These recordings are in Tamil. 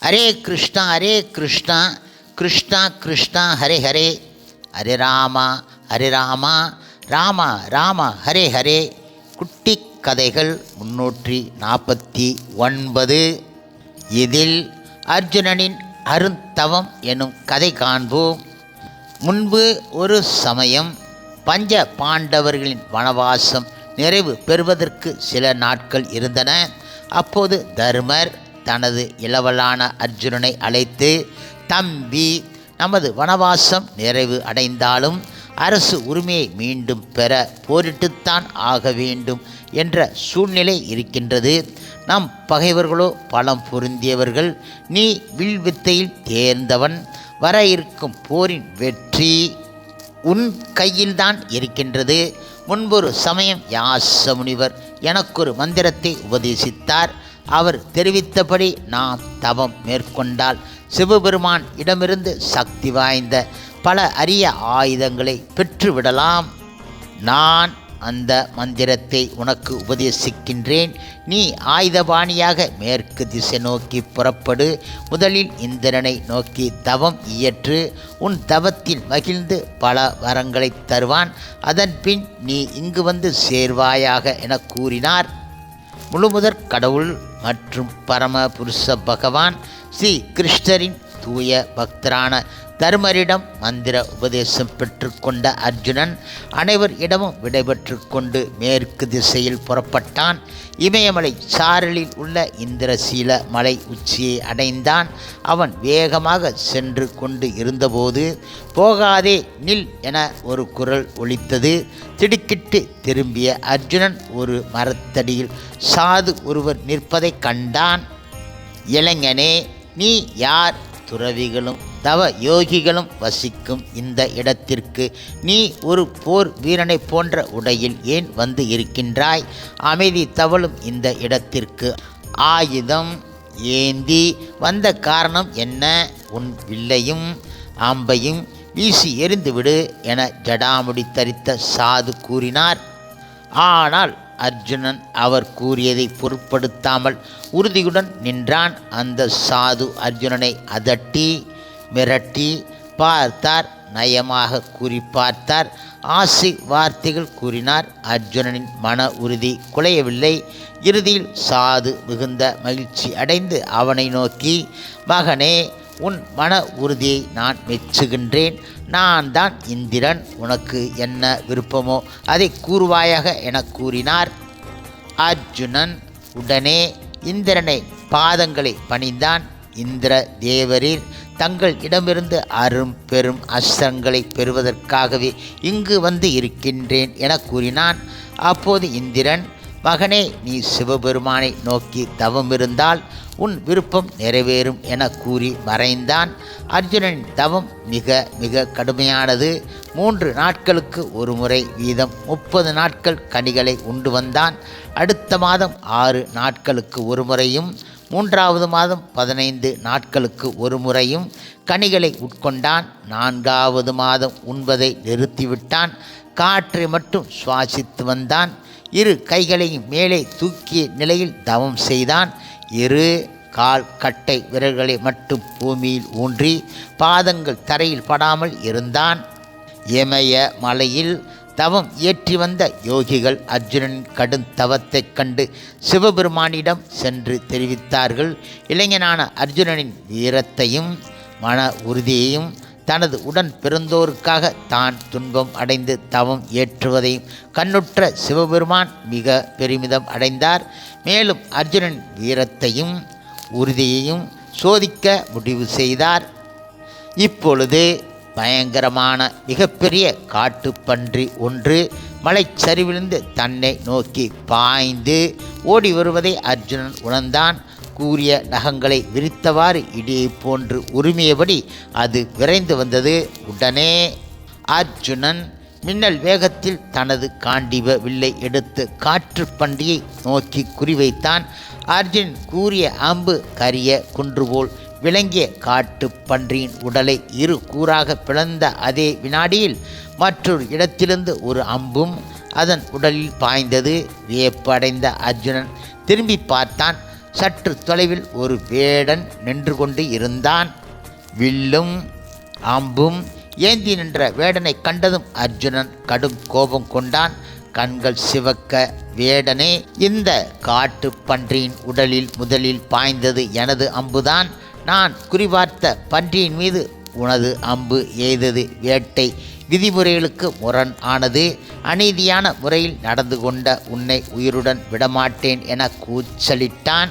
ஹரே கிருஷ்ணா கிருஷ்ணா கிருஷ்ணா ஹரே ஹரே, ஹரே ராமா ராமா ராம ஹரே ஹரே. குட்டி கதைகள் 349. இதில் அர்ஜுனனின் அருந்தவம் எனும் கதை காண்போம். முன்பு ஒரு சமயம் பஞ்ச பாண்டவர்களின் வனவாசம் நிறைவு பெறுவதற்கு சில நாட்கள் இருந்தன. அப்போது தர்மர் தனது இளவலான அர்ஜுனனை அழைத்து, தம்பி, நமது வனவாசம் நிறைவு அடைந்தாலும் அரசு உரிமையை மீண்டும் பெற போரிட்டுத்தான் ஆக வேண்டும் என்ற சூழ்நிலை இருக்கின்றது. நம் பகைவர்களோ பலம் பொருந்தியவர்கள். நீ வில்வித்தையில் தேர்ந்தவன். வர இருக்கும் போரின் வெற்றி உன் கையில்தான் இருக்கின்றது. முன்பொரு சமயம் வியாச முனிவர் எனக்கொரு மந்திரத்தை உபதேசித்தார். அவர் தெரிவித்தபடி நாம் தவம் மேற்கொண்டால் சிவபெருமான் இடமிருந்து சக்தி வாய்ந்த பல அரிய ஆயுதங்களை பெற்றுவிடலாம். நான் அந்த மந்திரத்தை உனக்கு உபதேசிக்கின்றேன். நீ ஆயுதபாணியாக மேற்கு திசை நோக்கி புறப்படு. முதலில் இந்திரனை நோக்கி தவம் இயற்று. உன் தவத்தில் மகிழ்ந்து பல வரங்களை தருவான். அதன்பின் நீ இங்கு வந்து சேர்வாயாக என கூறினார். முழுமுதற் கடவுள் மற்றும் பரம புருஷ பகவான் ஸ்ரீ கிருஷ்ணரின் தூய பக்தரான தர்மரிடம் மந்திர உபதேசம் பெற்றுக்கொண்ட அர்ஜுனன் அனைவர் இடமும் விடைபெற்று கொண்டு மேற்கு திசையில் புறப்பட்டான். இமயமலை சாரலில் உள்ள இந்திரசீல மலை உச்சியை அடைந்தான். அவன் வேகமாக சென்று கொண்டு இருந்தபோது, போகாதே, நில் என ஒரு குரல் ஒலித்தது. திடுக்கிட்டு திரும்பிய அர்ஜுனன் ஒரு மரத்தடியில் சாது ஒருவர் நிற்பதை கண்டான். இளைஞனே, நீ யார்? துறவிகளும் தவ யோகிகளும் வசிக்கும் இந்த இடத்திற்கு நீ ஒரு போர் வீரனை போன்ற உடையில் ஏன் வந்து இருக்கின்றாய்? அமைதி தவழும் இந்த இடத்திற்கு ஆயுதம் ஏந்தி வந்த காரணம் என்ன? உன் வில்லையும் அம்பையும் வீசி எறிந்துவிடு என ஜடாமுடி தரித்த சாது கூறினார். ஆனால் அர்ஜுனன் அவர் கூறியதை பொருட்படுத்தாமல் உறுதியுடன் நின்றான். அந்த சாது அர்ஜுனனை அதட்டி மிரட்டி பார்த்தார். நயமாக கூறி பார்த்தார். ஆசை வார்த்தைகள் கூறினார். அர்ஜுனனின் மன உறுதி குலையவில்லை. இறுதியில் சாது மிகுந்த மகிழ்ச்சி அடைந்து அவனை நோக்கி, மகனே, உன் மன உறுதியை நான் மெச்சுகின்றேன். நான் தான் இந்திரன். உனக்கு என்ன விருப்பமோ அதை கூறுவாயாக என கூறினார். அர்ஜுனன் உடனே இந்திரனை பாதங்களை பணிந்தான். இந்திர தேவரீர் தங்கள் இடமிருந்து அரும் பெரும் அஸ்திரங்களை பெறுவதற்காகவே இங்கு வந்து இருக்கின்றேன் என கூறினான். அப்போது இந்திரன், மகனே, நீ சிவபெருமானை நோக்கி தவமிருந்தால் உன் விருப்பம் நிறைவேறும் என கூறி மறைந்தான். அர்ஜுனனின் தவம் மிக மிக கடுமையானது. 3 நாட்களுக்கு ஒரு முறை வீதம் 30 நாட்கள் கனிகளை உண்டு வந்தான். அடுத்த மாதம் 6 நாட்களுக்கு ஒரு முறையும் 3வது மாதம் 15 நாட்களுக்கு ஒரு முறையும் கனிகளை உட்கொண்டான். 4வது மாதம் உண்பதை நிறுத்திவிட்டான். காற்றை மட்டும் சுவாசித்து வந்தான். 2 கைகளையும் மேலே தூக்கிய நிலையில் தவம் செய்தான். 2 கால் கட்டை விரல்களை மட்டும் பூமியில் ஊன்றி பாதங்கள் தரையில் படாமல் இருந்தான். இமய மலையில் தவம் ஏற்றி வந்த யோகிகள் அர்ஜுனனின் கடும் தவத்தைக் கண்டு சிவபெருமானிடம் சென்று தெரிவித்தார்கள். இளைஞனான அர்ஜுனனின் வீரத்தையும் மன உறுதியையும் தனது உடன் பிறந்தோருக்காக தான் துன்பம் அடைந்து தவம் ஏற்றுவதையும் கண்ணுற்ற சிவபெருமான் மிக பெருமிதம் அடைந்தார். மேலும் அர்ஜுனனின் வீரத்தையும் உறுதியையும் சோதிக்க முடிவு செய்தார். இப்பொழுது பயங்கரமான மிகப்பெரிய காட்டுப்பன்றி ஒன்று மலைச்சரிவிலிருந்து தன்னை நோக்கி பாய்ந்து ஓடி வருவதை அர்ஜுனன் உணர்ந்தான். கூரிய நகங்களை விரித்தவாறு இடியை போன்று உரிமையபடி அது விரைந்து வந்தது. உடனே அர்ஜுனன் மின்னல் வேகத்தில் தனது காண்டீப வில்லை எடுத்து காற்று பன்றியை நோக்கி குறிவைத்தான். அர்ஜுனன் கூரிய அம்பு கரிய குன்றுபோல் விளங்கிய காட்டு பன்றியின் உடலை 2 கூறாக பிளந்த அதே வினாடியில் மற்றொரு இடத்திலிருந்து ஒரு அம்பும் அதன் உடலில் பாய்ந்தது. வியப்படைந்த அர்ஜுனன் திரும்பி பார்த்தான். சற்று தொலைவில் ஒரு வேடன் நின்று கொண்டு இருந்தான். வில்லும் அம்பும் ஏந்தி நின்ற வேடனை கண்டதும் அர்ஜுனன் கடும் கோபம் கொண்டான். கண்கள் சிவக்க, வேடனே, இந்த காட்டு பன்றியின் உடலில் முதலில் பாய்ந்தது எனது அம்புதான். நான் குறிபார்த்த பன்றியின் மீது உனது அம்பு எய்தது வேட்டை விதிமுறைகளுக்கு முரண் ஆனது. அநீதியான முறையில் நடந்து கொண்ட உன்னை உயிருடன் விடமாட்டேன் என கூச்சலிட்டான்.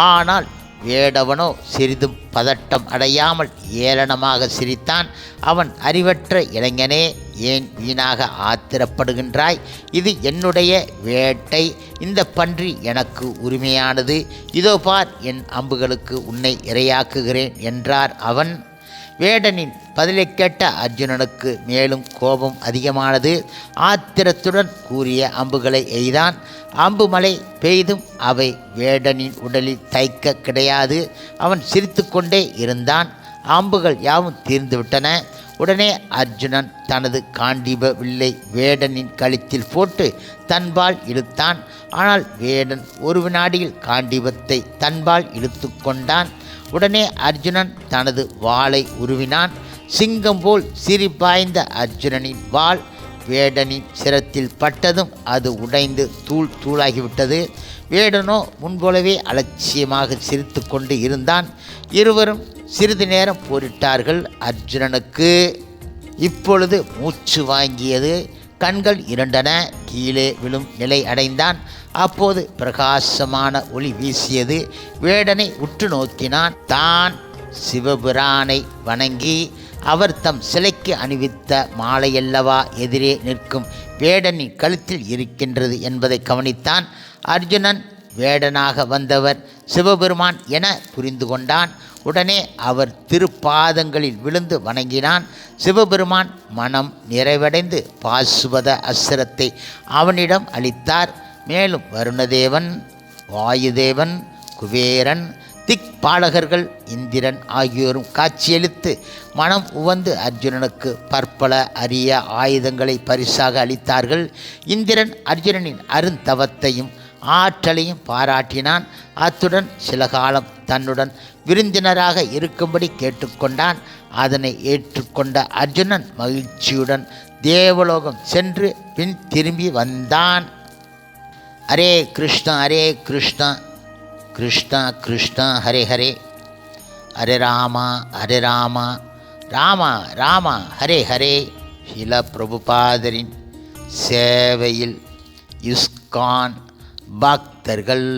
ஆனால் வேடவனோ சிறிதும் பதட்டம் அடையாமல் ஏளனமாக சிரித்தான். அவன், அறிவற்ற இளைஞனே, ஏன் வீணாக ஆத்திரப்படுகின்றாய்? இது என்னுடைய வேட்டை. இந்த பன்றி எனக்கு உரிமையானது. இதோ பார், என் அம்புகளுக்கு உன்னை இரையாக்குகிறேன் என்றார் அவன். வேடனின் பதிலை கேட்ட அர்ஜுனனுக்கு மேலும் கோபம் அதிகமானது. ஆத்திரத்துடன் கூறிய அம்புகளை எய்தான். அம்பு மழை பெய்தும் அவை வேடனின் உடலில் தைக்க கிடையாது. அவன் சிரித்து கொண்டே இருந்தான். அம்புகள் யாவும் தீர்ந்துவிட்டன. உடனே அர்ஜுனன் தனது காண்டீப வில்லை வேடனின் கழுத்தில் போட்டு தன்பால் இழுத்தான். ஆனால் வேடன் ஒரு வினாடியில் காண்டீபத்தை தன்பால் இழுத்து கொண்டான். உடனே அர்ஜுனன் தனது வாளை உருவினான். சிங்கம் போல் சிரிப்பாய்ந்த அர்ஜுனனின் வாள் வேடனின் சிரத்தில் பட்டதும் அது உடைந்து தூள் தூளாகிவிட்டது. வேடனோ முன்போலவே அலட்சியமாக சிரித்து கொண்டு இருந்தான். இருவரும் சிறிது நேரம் போரிட்டார்கள். அர்ஜுனனுக்கு இப்பொழுது மூச்சு வாங்கியது. கண்கள் இரண்டன. கீழே விழும் நிலை அடைந்தான். அப்போது பிரகாசமான ஒளி வீசியது. வேடனை உற்று நோக்கினான். தான் சிவபிரானை வணங்கி அவர் தம் சிலைக்கு அணிவித்த மாலையல்லவா எதிரே நிற்கும் வேடனின் கழுத்தில் இருக்கின்றது என்பதை கவனித்தான். அர்ஜுனன் வேடனாக வந்தவர் சிவபெருமான் என புரிந்து கொண்டான். உடனே அவர் திருப்பாதங்களில் விழுந்து வணங்கினான். சிவபெருமான் மனம் நிறைவடைந்து பாசுபத அஸ்திரத்தை அவனிடம் அளித்தார். மேலும் வருணதேவன், வாயுதேவன், குபேரன், திக்பாலகர்கள், இந்திரன் ஆகியோரும் காட்சியளித்து மனம் உவந்து அர்ஜுனனுக்கு பற்பல அரிய ஆயுதங்களை பரிசாக அளித்தார்கள். இந்திரன் அர்ஜுனனின் அருந்தவத்தையும் ஆற்றலையும் பாராட்டினான். அத்துடன் சில காலம் தன்னுடன் விருந்தினராக இருக்கும்படி கேட்டுக்கொண்டான். அதனை ஏற்றுக்கொண்ட அர்ஜுனன் மகிழ்ச்சியுடன் தேவலோகம் சென்று பின் திரும்பி வந்தான். ஹரே கிருஷ்ணா ஹரே கிருஷ்ணா கிருஷ்ணா கிருஷ்ணா ஹரே ஹரே, ஹரே ராமா ராமா ராமா ஹரே ஹரே. ஷில பிரபுபாதரின் சேவையில் இஸ்கான் பக்தர்கள்